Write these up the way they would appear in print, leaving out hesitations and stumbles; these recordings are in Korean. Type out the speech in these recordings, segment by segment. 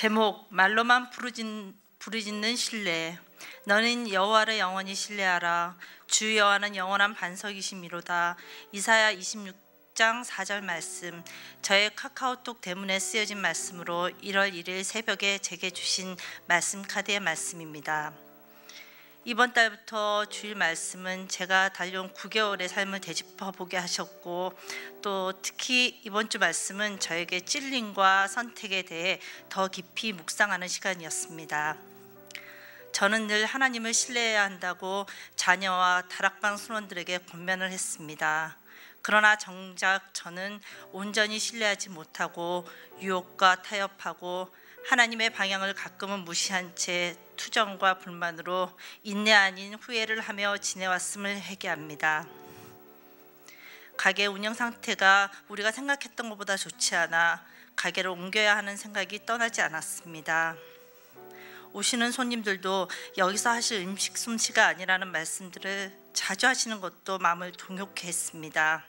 제목 말로만 부르짖는 신뢰. 너는 여호와를 영원히 신뢰하라. 주 여호와는 영원한 반석이심이로다. 이사야 26장 4절 말씀. 저의 카카오톡 대문에 쓰여진 말씀으로 1월 1일 새벽에 제게 주신 말씀 카드의 말씀입니다. 이번 달부터 주일 말씀은 제가 달려온 9개월의 삶을 되짚어보게 하셨고, 또 특히 이번 주 말씀은 저에게 찔림과 선택에 대해 더 깊이 묵상하는 시간이었습니다. 저는 늘 하나님을 신뢰해야 한다고 자녀와 다락방 수원들에게 권면을 했습니다. 그러나 정작 저는 온전히 신뢰하지 못하고 유혹과 타협하고 하나님의 방향을 가끔은 무시한 채 투정과 불만으로 인내 아닌 후회를 하며 지내왔음을 회개합니다. 가게 운영 상태가 우리가 생각했던 것보다 좋지 않아 가게를 옮겨야 하는 생각이 떠나지 않았습니다. 오시는 손님들도 여기서 하실 음식 솜씨가 아니라는 말씀들을 자주 하시는 것도 마음을 동요케 했습니다.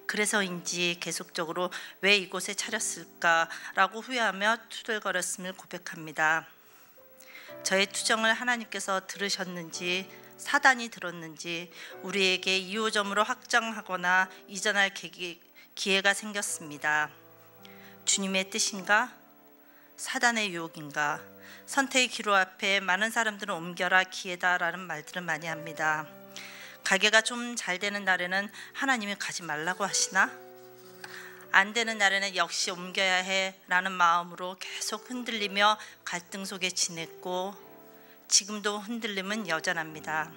그래서인지 계속적으로 왜 이곳에 차렸을까라고 후회하며 투덜거렸음을 고백합니다. 저의 투정을 하나님께서 들으셨는지 사단이 들었는지 우리에게 2호점으로 확장하거나 이전할 기회가 생겼습니다. 주님의 뜻인가? 사단의 유혹인가? 선택의 기로 앞에 많은 사람들은 옮겨라 기회다라는 말들을 많이 합니다. 가게가 좀 잘 되는 날에는 하나님이 가지 말라고 하시나? 안 되는 날에는 역시 옮겨야 해 라는 마음으로 계속 흔들리며 갈등 속에 지냈고, 지금도 흔들림은 여전합니다.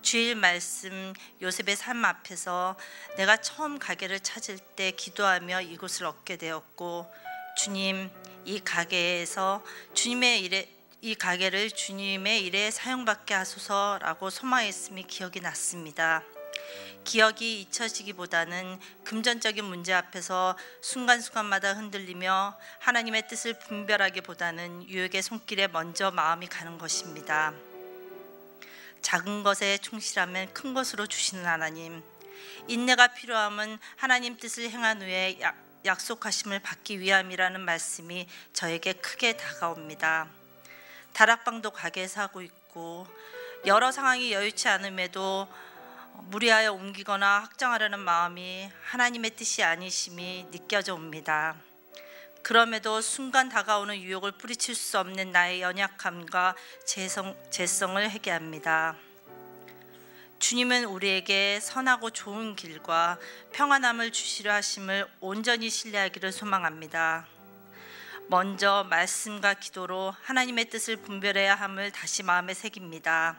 주일 말씀 요셉의 삶 앞에서 내가 처음 가게를 찾을 때 기도하며 이곳을 얻게 되었고, 주님, 이 가게를 주님의 일에 사용받게 하소서라고 소망했음이 기억이 났습니다. 기억이 잊혀지기보다는 금전적인 문제 앞에서 순간순간마다 흔들리며 하나님의 뜻을 분별하기보다는 유혹의 손길에 먼저 마음이 가는 것입니다. 작은 것에 충실하면 큰 것으로 주시는 하나님, 인내가 필요함은 하나님 뜻을 행한 후에 약속하심을 받기 위함이라는 말씀이 저에게 크게 다가옵니다. 다락방도 가게에서 하고 있고 여러 상황이 여유치 않음에도 무리하여 옮기거나 확장하려는 마음이 하나님의 뜻이 아니심이 느껴져 옵니다. 그럼에도 순간 다가오는 유혹을 뿌리칠 수 없는 나의 연약함과 죄성을 회개합니다. 주님은 우리에게 선하고 좋은 길과 평안함을 주시려 하심을 온전히 신뢰하기를 소망합니다. 먼저 말씀과 기도로 하나님의 뜻을 분별해야 함을 다시 마음에 새깁니다.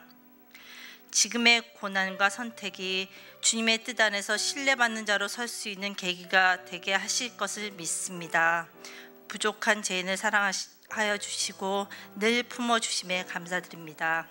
지금의 고난과 선택이 주님의 뜻 안에서 신뢰받는 자로 설 수 있는 계기가 되게 하실 것을 믿습니다. 부족한 죄인을 사랑하여 주시고 늘 품어주심에 감사드립니다.